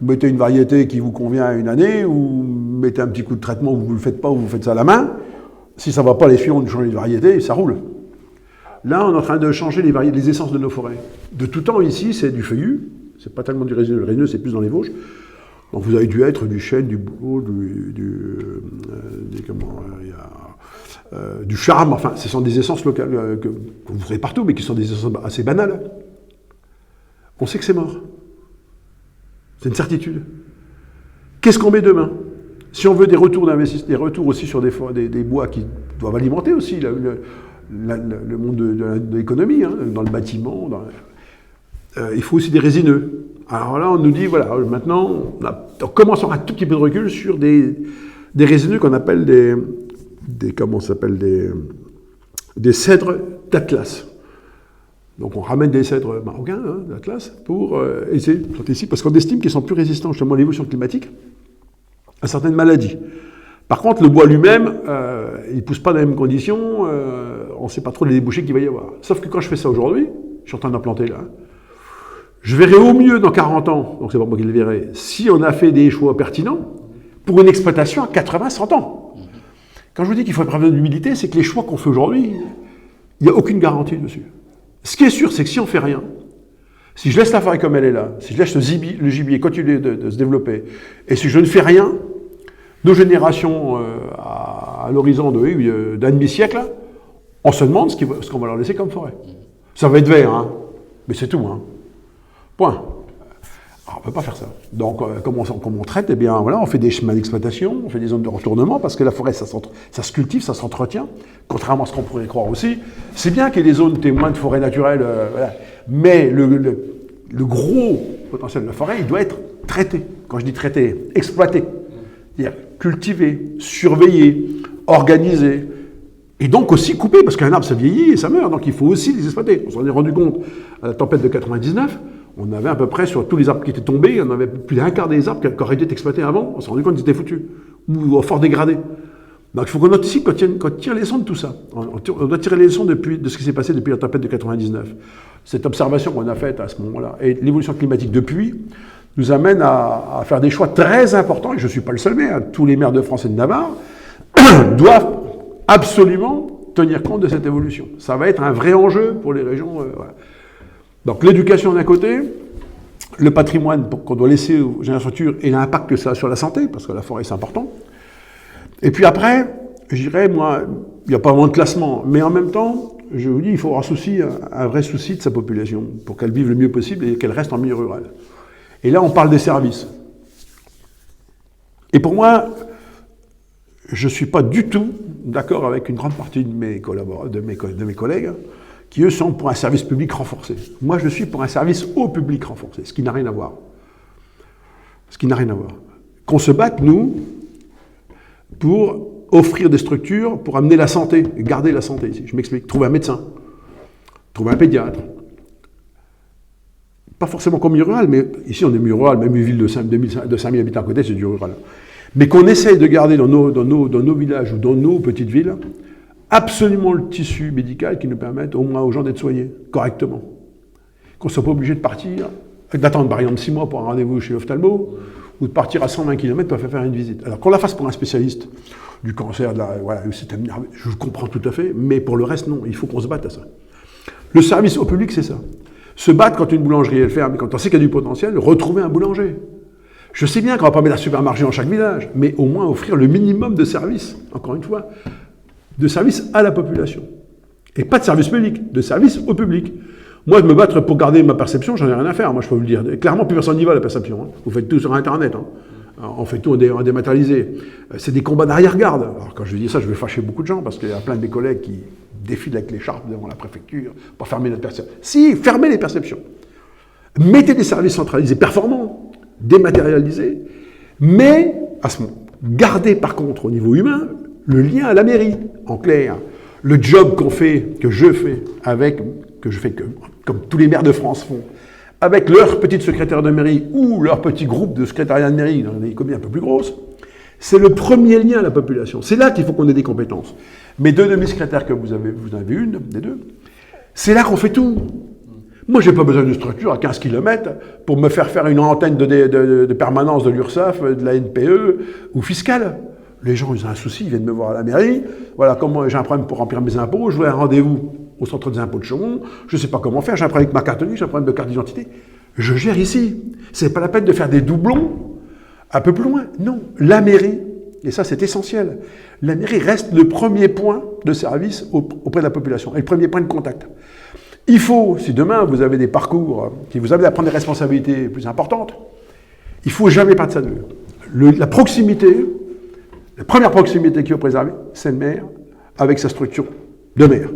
Vous mettez une variété qui vous convient à une année, ou vous mettez un petit coup de traitement, vous ne le faites pas, ou vous faites ça à la main. Si ça ne va pas, les filles, on change de variété, ça roule. Là, on est en train de changer les essences de nos forêts. De tout temps, ici, c'est du feuillu. C'est pas tellement du résineux. Le résineux, c'est plus dans les Vosges. Donc vous avez du hêtre, du chêne, du bouleau, du charme. Enfin, ce sont des essences locales que vous trouvez partout, mais qui sont des essences assez banales. On sait que c'est mort. C'est une certitude. Qu'est-ce qu'on met demain? Si on veut des retours d'investissement, des retours aussi sur des bois qui doivent alimenter aussi le monde de l'économie, hein, dans le bâtiment, il faut aussi des résineux. Alors là, on nous dit, voilà, maintenant, on commence à avoir un tout petit peu de recul sur des résineux qu'on appelle des cèdres d'Atlas. Donc on ramène des cèdres marocains, hein, d'Atlas, pour essayer de planter ici, parce qu'on estime qu'ils sont plus résistants justement à l'évolution climatique, à certaines maladies. Par contre, le bois lui-même, il ne pousse pas dans les mêmes conditions, on ne sait pas trop les débouchés qu'il va y avoir. Sauf que quand je fais ça aujourd'hui, je suis en train d'en planter là, je verrai au mieux dans 40 ans, donc c'est pas moi qui le verrai, si on a fait des choix pertinents pour une exploitation à 80-100 ans. Quand je vous dis qu'il faut preuve d'humilité, c'est que les choix qu'on fait aujourd'hui, il n'y a aucune garantie dessus. Ce qui est sûr, c'est que si on ne fait rien, si je laisse la forêt comme elle est là, si je laisse le gibier continuer de se développer, et si je ne fais rien, nos générations à l'horizon d'un demi-siècle, on se demande ce qu'on va leur laisser comme forêt. Ça va être vert, hein, mais c'est tout. Hein. Point. Alors, on ne peut pas faire ça. Donc, comment on traite? Eh bien, voilà, on fait des chemins d'exploitation, on fait des zones de retournement, parce que la forêt, ça se cultive, ça s'entretient, contrairement à ce qu'on pourrait croire aussi. C'est bien qu'il y ait des zones témoins de forêt naturelle, voilà. Mais le gros potentiel de la forêt, il doit être traité. Quand je dis traité, exploité. C'est-à-dire cultivé, surveillé, organisé, et donc aussi coupé, parce qu'un arbre, ça vieillit et ça meurt, donc il faut aussi les exploiter. On s'en est rendu compte à la tempête de 99, on avait à peu près, sur tous les arbres qui étaient tombés, on avait plus d'un quart des arbres qui auraient dû être exploités avant, on s'est rendu compte qu'ils étaient foutus, ou fort dégradés. Donc il faut qu'on anticipe, qu'on tire les leçons de tout ça. On doit tirer les leçons de ce qui s'est passé depuis la tempête de 99. Cette observation qu'on a faite à ce moment-là, et l'évolution climatique depuis, nous amène à faire des choix très importants, et je ne suis pas le seul maire, tous les maires de France et de Navarre doivent absolument tenir compte de cette évolution. Ça va être un vrai enjeu pour les régions. Voilà. Donc l'éducation d'un côté, le patrimoine qu'on doit laisser aux générations futures et l'impact que ça a sur la santé, parce que la forêt c'est important. Et puis après, je dirais, moi, il n'y a pas vraiment de classement, mais en même temps, je vous dis, il faut avoir un vrai souci de sa population pour qu'elle vive le mieux possible et qu'elle reste en milieu rural. Et là, on parle des services. Et pour moi, je ne suis pas du tout d'accord avec une grande partie de mes collègues qui, eux, sont pour un service public renforcé. Moi, je suis pour un service au public renforcé, ce qui n'a rien à voir. Ce qui n'a rien à voir. Qu'on se batte, nous, pour offrir des structures, pour amener la santé, garder la santé ici. Je m'explique. Trouver un médecin, trouver un pédiatre. Pas forcément comme milieu rural, mais ici on est milieu rural, même une ville de 5 000 habitants à côté, c'est du rural. Mais qu'on essaye de garder dans nos villages ou dans nos petites villes, absolument le tissu médical qui nous permette au moins aux gens d'être soignés correctement. Qu'on ne soit pas obligé de partir, d'attendre par exemple 6 mois pour un rendez-vous chez l'ophtalmo, ou de partir à 120 km pour faire une visite. Alors qu'on la fasse pour un spécialiste du cancer, du système nerveux, je comprends tout à fait, mais pour le reste, non, il faut qu'on se batte à ça. Le service au public, c'est ça. Se battre quand une boulangerie elle ferme, quand on sait qu'il y a du potentiel, retrouver un boulanger. Je sais bien qu'on ne va pas mettre un supermarché dans chaque village, mais au moins offrir le minimum de services, encore une fois, de services à la population. Et pas de service public, de service au public. Moi, de me battre pour garder ma perception, j'en ai rien à faire. Moi, je peux vous le dire. Clairement, plus personne n'y va, la perception. Hein. Vous faites tout sur Internet. Hein. On fait tout en dématérialisé. C'est des combats d'arrière-garde. Alors, quand je dis ça, je vais fâcher beaucoup de gens, parce qu'il y a plein de mes collègues qui défilent avec l'écharpe devant la préfecture pour fermer notre perception. Si, fermez les perceptions. Mettez des services centralisés performants, dématérialisés, mais gardez par contre au niveau humain le lien à la mairie. En clair, le job qu'on fait, que je fais, comme tous les maires de France font, avec leur petite secrétaire de mairie ou leur petit groupe de secrétariat de mairie dans des communes un peu plus grosses, c'est le premier lien à la population. C'est là qu'il faut qu'on ait des compétences. Mes deux demi-secrétaires que vous avez une des deux, c'est là qu'on fait tout. Moi, je n'ai pas besoin d'une structure à 15 km pour me faire une antenne de permanence de l'URSSAF, de la NPE ou fiscale. Les gens, ils ont un souci, ils viennent me voir à la mairie. Voilà, comment j'ai un problème pour remplir mes impôts, je veux un rendez-vous au centre des impôts de Chaumont, je ne sais pas comment faire, j'ai un problème avec ma carte de vie, j'ai un problème de carte d'identité. Je gère ici. Ce n'est pas la peine de faire des doublons un peu plus loin. Non, la mairie, et ça c'est essentiel, la mairie reste le premier point de service auprès de la population, et le premier point de contact. Il faut, si demain vous avez des parcours qui vous amènent à prendre des responsabilités plus importantes, il ne faut jamais perdre ça de vue. La proximité, la première proximité qu'il faut préserver, c'est le maire avec sa structure de maire.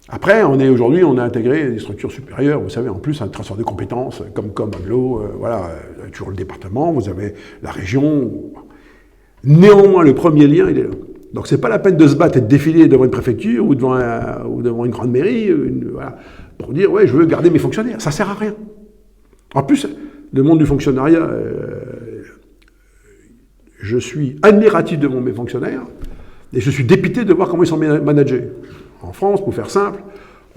Après, aujourd'hui, on a intégré des structures supérieures, vous savez, en plus, un transfert de compétences, comme Aglo, toujours le département, vous avez la région. Néanmoins, le premier lien, il est là. Donc, c'est pas la peine de se battre et de défiler devant une préfecture ou devant une grande mairie pour dire, ouais, je veux garder mes fonctionnaires. Ça sert à rien. En plus, le monde du fonctionnariat, je suis admiratif devant mes fonctionnaires et je suis dépité de voir comment ils sont managés. En France, pour faire simple,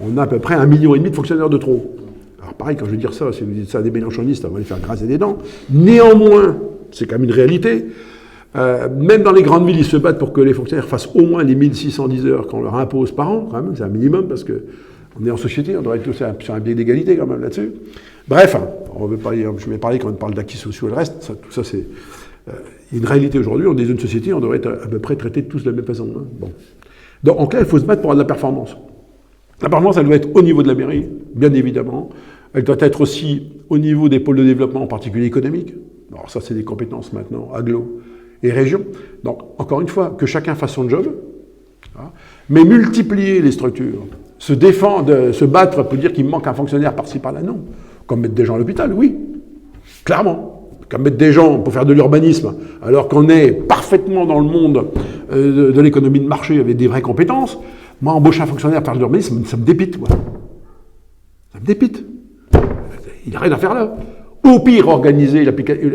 on a à peu près 1,5 million de fonctionnaires de trop. Alors pareil, quand je veux dire ça, si vous dites ça à des mélenchonistes, on va les faire graser des dents. Néanmoins, c'est quand même une réalité. Même dans les grandes villes, ils se battent pour que les fonctionnaires fassent au moins les 1610 heures qu'on leur impose par an, quand même, c'est un minimum, parce qu'on est en société, on doit être tous sur un biais d'égalité quand même là-dessus. Bref, je vais parler quand on parle d'acquis sociaux et le reste, tout ça c'est une réalité aujourd'hui, on est une société, on devrait être à peu près traités tous de la même façon. Hein. Bon. Donc en clair, il faut se battre pour avoir de la performance. La performance, elle doit être au niveau de la mairie, bien évidemment. Elle doit être aussi au niveau des pôles de développement, en particulier économique. Alors ça, c'est des compétences maintenant, agglo et région. Donc, encore une fois, que chacun fasse son job, mais multiplier les structures, se défendre, se battre pour dire qu'il manque un fonctionnaire par-ci, par-là, non. Comme mettre des gens à l'hôpital, oui, clairement. Comme mettre des gens pour faire de l'urbanisme, alors qu'on est parfaitement dans le monde de l'économie de marché avec des vraies compétences. Moi, embaucher un fonctionnaire pour faire de l'urbanisme, ça me dépite, moi. Ça me dépite. Il n'y a rien à faire là. Au pire,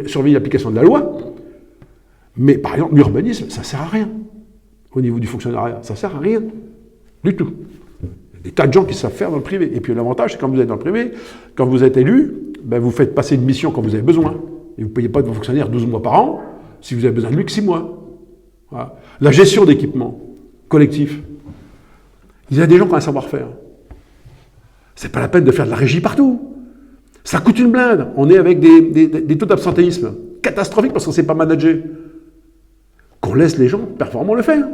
surveiller l'application de la loi. Mais par exemple, l'urbanisme, ça ne sert à rien. Au niveau du fonctionnariat, ça ne sert à rien. Du tout. Il y a des tas de gens qui savent faire dans le privé. Et puis l'avantage, c'est quand vous êtes dans le privé, quand vous êtes élu, vous faites passer une mission quand vous avez besoin. Et vous ne payez pas de vos fonctionnaires 12 mois par an, si vous avez besoin de lui que 6 mois. Voilà. La gestion d'équipements collectifs. Il y a des gens qui ont un savoir-faire. C'est pas la peine de faire de la régie partout. Ça coûte une blinde. On est avec des taux d'absentéisme catastrophiques parce qu'on ne sait pas manager. Qu'on laisse les gens performants le faire.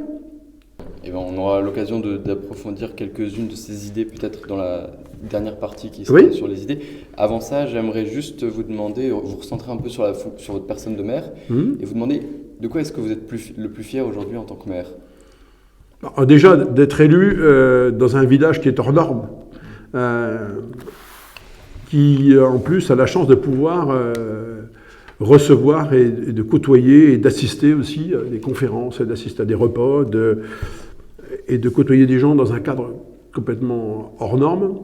Et ben on aura l'occasion d'approfondir quelques-unes de ces idées, peut-être dans la dernière partie qui sera sur les idées. Avant ça, j'aimerais juste vous demander, vous recentrer un peu sur votre personne de maire, et vous demander de quoi est-ce que vous êtes le plus fier aujourd'hui en tant que maire ? Alors, déjà, d'être élu dans un village qui est hors norme, qui en plus a la chance de pouvoir recevoir et de côtoyer et d'assister aussi à des conférences, et d'assister à des repas, et de côtoyer des gens dans un cadre complètement hors norme.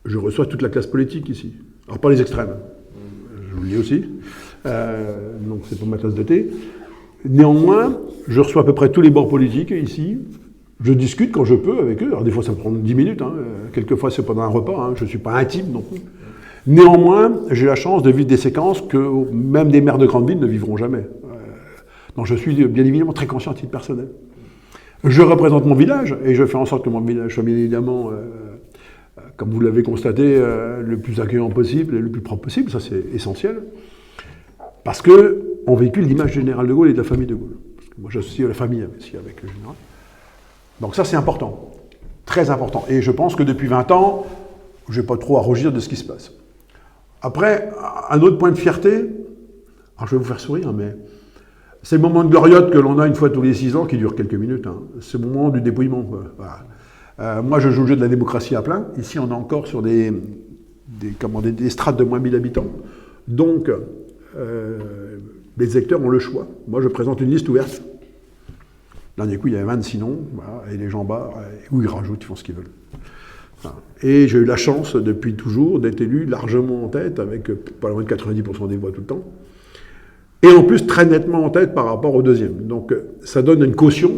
Je reçois toute la classe politique ici. Alors pas les extrêmes, je vous le dis aussi, donc c'est pour ma tasse de thé. Néanmoins, je reçois à peu près tous les bords politiques ici. Je discute quand je peux avec eux. Alors des fois ça me prend 10 minutes, quelquefois c'est pendant un repas, je ne suis pas intime non plus. Néanmoins, j'ai la chance de vivre des séquences que même des maires de grandes villes ne vivront jamais. Donc je suis bien évidemment très conscient à titre personnel. Je représente mon village et je fais en sorte que mon village soit bien évidemment, comme vous l'avez constaté, le plus accueillant possible et le plus propre possible, ça c'est essentiel. parce qu'on véhicule l'image du général de Gaulle et de la famille de Gaulle. Parce que moi, j'associe la famille aussi avec le général. Donc ça, c'est important, très important. Et je pense que depuis 20 ans, je n'ai pas trop à rougir de ce qui se passe. Après, un autre point de fierté, alors je vais vous faire sourire, mais c'est le moment de gloriote que l'on a une fois tous les 6 ans, qui dure quelques minutes. Hein. C'est le moment du dépouillement. Voilà. Moi, je joue le jeu de la démocratie à plein. Ici, on est encore sur des strates de moins 1000 habitants. Donc, les électeurs ont le choix. Moi, je présente une liste ouverte. Dernier coup, il y avait 26 noms, voilà, et les gens bas, où ils rajoutent, ils font ce qu'ils veulent. Voilà. Et j'ai eu la chance, depuis toujours, d'être élu largement en tête, avec pas loin de 90% des voix tout le temps. Et en plus, très nettement en tête par rapport au deuxième. Donc, ça donne une caution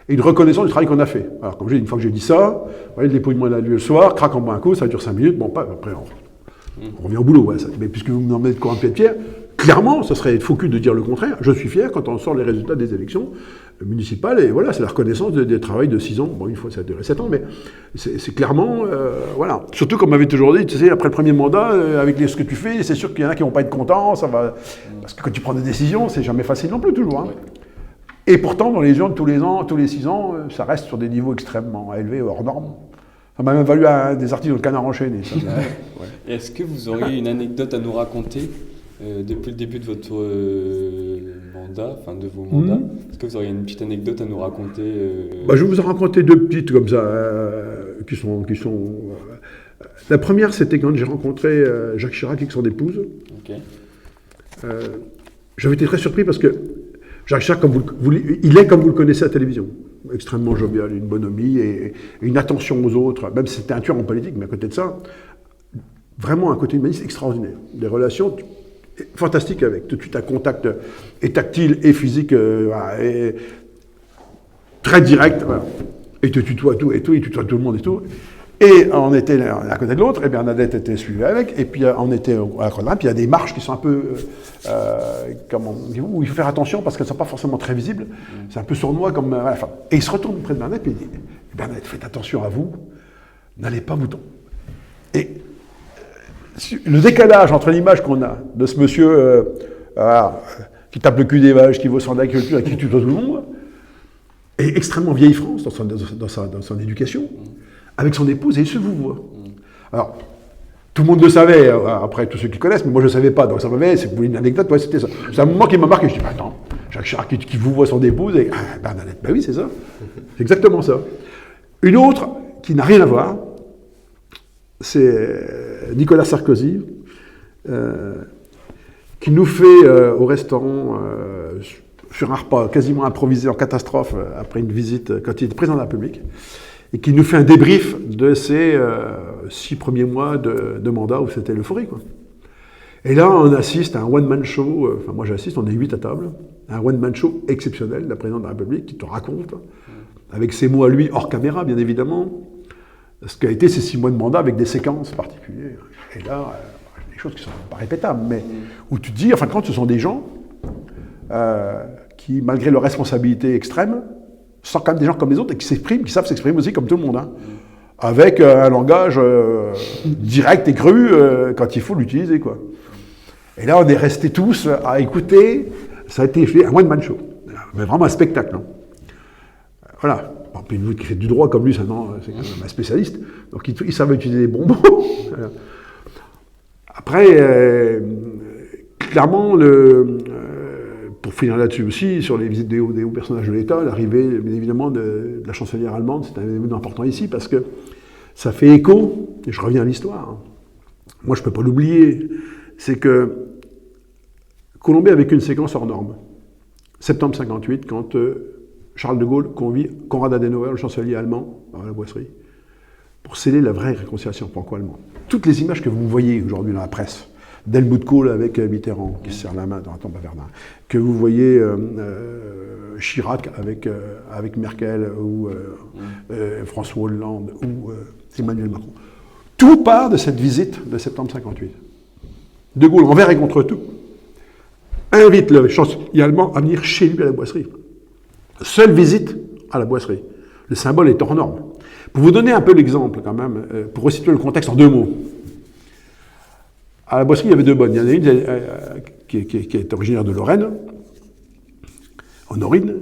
et une reconnaissance du travail qu'on a fait. Alors, comme j'ai dit, une fois que j'ai dit ça, le dépouillement a lieu le soir, craque en boit un coup, ça dure 5 minutes, bon, après, on revient au boulot. Ouais, ça. Mais puisque vous me demandez de quoi un pied de pierre, clairement, ça serait faux cul de dire le contraire. Je suis fier quand on sort les résultats des élections municipales, et voilà, c'est la reconnaissance des travail de 6 ans. Bon, une fois, ça a duré 7 ans, mais c'est clairement, voilà. Surtout, comme on m'avait toujours dit, tu sais, après le premier mandat, avec ce que tu fais, c'est sûr qu'il y en a qui vont pas être contents, ça va... Parce que quand tu prends des décisions, c'est jamais facile non plus, toujours. Hein. Ouais. Et pourtant, dans les gens, tous les ans, tous les 6 ans, ça reste sur des niveaux extrêmement élevés, hors normes. Ça m'a même valu des articles dans le Canard enchaîné. Ça, ouais. Est-ce que vous auriez une anecdote à nous raconter depuis le début de votre mandat, enfin de vos mandats? Est-ce que vous auriez une petite anecdote à nous raconter je vais vous en raconter 2 petites comme ça, qui sont la première, c'était quand j'ai rencontré Jacques Chirac avec son épouse. Okay. J'avais été très surpris parce que Jacques Chirac, il est comme vous le connaissez à la télévision. Extrêmement jovial, une bonhomie et une attention aux autres, même si c'était un tueur en politique, mais à côté de ça, vraiment un côté humaniste extraordinaire. Des relations fantastiques avec, tout de suite un contact et tactile et physique et très direct, voilà. Et te tutoie tout et tout, il tutoie tout le monde et tout. Et on était l'un à côté de l'autre, et Bernadette était suivie avec, et puis on était à la croix, puis il y a des marches qui sont un peu, où il faut faire attention parce qu'elles ne sont pas forcément très visibles, c'est un peu sournois comme... et il se retourne près de Bernadette, et il dit, Bernadette, faites attention à vous, n'allez pas vous tomber. Et le décalage entre l'image qu'on a de ce monsieur qui tape le cul des vaches, qui vaut son agriculture et qui tutoie tout le monde, est extrêmement vieille France dans son éducation, avec son épouse, et il se vous voit. Alors, tout le monde le savait, après tous ceux qui connaissent, mais moi je ne savais pas, donc ça m'avait, c'est une anecdote, ouais, c'était ça. C'est un moment qui m'a marqué, je dis, attends, Jacques Chirac qui vous voit son épouse, et Bernadette, oui, c'est ça, c'est exactement ça. Une autre, qui n'a rien à voir, c'est Nicolas Sarkozy, qui nous fait au restaurant, sur un repas quasiment improvisé en catastrophe, après une visite, quand il était président de la République, et qui nous fait un débrief de ces 6 premiers mois de mandat où c'était l'euphorie, quoi. Et là, on assiste à un one-man show, enfin moi j'assiste, on est 8 à table, un one-man show exceptionnel, la présidente de la République qui te raconte, avec ses mots à lui, hors caméra bien évidemment, ce qu'a été ces 6 mois de mandat avec des séquences particulières. Et là, des choses qui sont pas répétables, mais où tu te dis, enfin quand ce sont des gens qui, malgré leur responsabilité extrême, sont quand même des gens comme les autres et qui s'expriment, qui savent s'exprimer aussi comme tout le monde, hein, avec un langage direct et cru quand il faut l'utiliser, quoi. Et là, on est restés tous à écouter, ça a été fait un one-man show, mais vraiment un spectacle. Hein. Voilà. Bon, puis une qui fait du droit comme lui, c'est quand même un spécialiste, donc il savait utiliser les bons mots. Après, clairement, pour finir là-dessus aussi, sur les visites des hauts personnages de l'État, l'arrivée, bien évidemment, de la chancelière allemande, c'est un événement important ici, parce que ça fait écho, et je reviens à l'histoire, moi je ne peux pas l'oublier, c'est que Colombey a vécu une séquence hors norme. Septembre 58, quand Charles de Gaulle convie Konrad Adenauer, le chancelier allemand, à la Boisserie, pour sceller la vraie réconciliation franco-allemande. Toutes les images que vous voyez aujourd'hui dans la presse, d'Helmut Kohl avec Mitterrand, qui se serre la main dans la tombe à Verdun, que vous voyez Chirac avec Merkel, ou François Hollande, ou Emmanuel Macron. Tout part de cette visite de septembre 58. De Gaulle, envers et contre tout, invite le chancelier allemand à venir chez lui à la Boisserie. Seule visite à la Boisserie. Le symbole est hors norme. Pour vous donner un peu l'exemple, quand même, pour resituer le contexte en 2 mots. À la Boisserie, il y avait deux bonnes. Il y en a une qui est originaire de Lorraine, Honorine,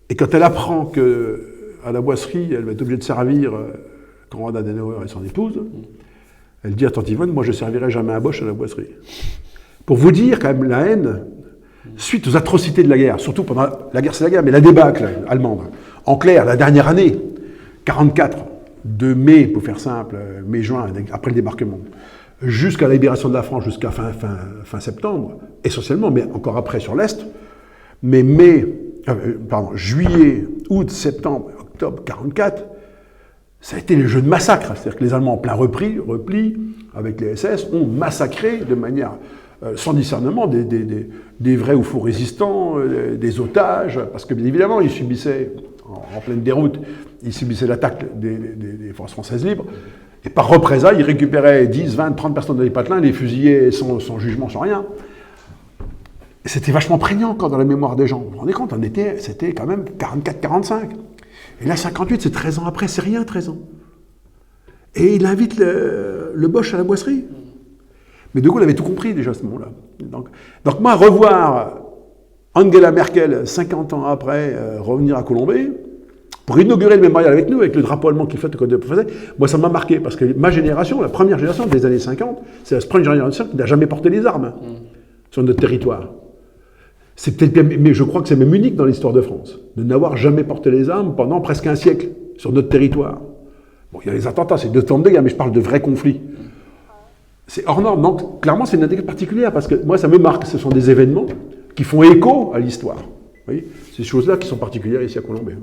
et quand elle apprend qu'à la Boisserie, elle va être obligée de servir Conrad Adenauer et son épouse, elle dit à Tante Yvonne, moi je ne servirai jamais à Bosch à la Boisserie. Pour vous dire quand même la haine, suite aux atrocités de la guerre, surtout pendant la guerre, c'est la guerre, mais la débâcle allemande. En clair, la dernière année, 44, de mai, pour faire simple, mai-juin, après le débarquement, jusqu'à la libération de la France, jusqu'à fin septembre, essentiellement, mais encore après sur l'Est, mais juillet, août, septembre, octobre 44, ça a été le jeu de massacre. C'est-à-dire que les Allemands en plein repli, avec les SS, ont massacré de manière sans discernement des vrais ou faux résistants, des otages, parce que bien évidemment, ils subissaient, en pleine déroute, ils subissaient l'attaque des forces françaises libres, et par représailles, ils récupéraient 10, 20, 30 personnes dans les patelins, les fusillaient sans jugement, sans rien. Et c'était vachement prégnant encore dans la mémoire des gens. Vous vous rendez compte, c'était quand même 44-45. Et là, 58, c'est 13 ans après, c'est rien, 13 ans. Et il invite le Bosch à la Boisserie. Mais De Gaulle avait tout compris déjà à ce moment-là. Donc moi, revoir Angela Merkel, 50 ans après, revenir à Colombey, pour inaugurer le mémorial avec nous, avec le drapeau allemand qu'il faisait, moi ça m'a marqué, parce que ma génération, la première génération des années 50, c'est la première génération qui n'a jamais porté les armes sur notre territoire. C'est peut-être, mais je crois que c'est même unique dans l'histoire de France, de n'avoir jamais porté les armes pendant presque un siècle sur notre territoire. Bon, il y a les attentats, c'est 2 temps de guerre, mais je parle de vrais conflits. C'est hors norme. Donc, clairement, c'est une anecdote particulière, parce que moi, ça me marque. Ce sont des événements qui font écho à l'histoire. Vous voyez, ces choses-là qui sont particulières ici à Colombey.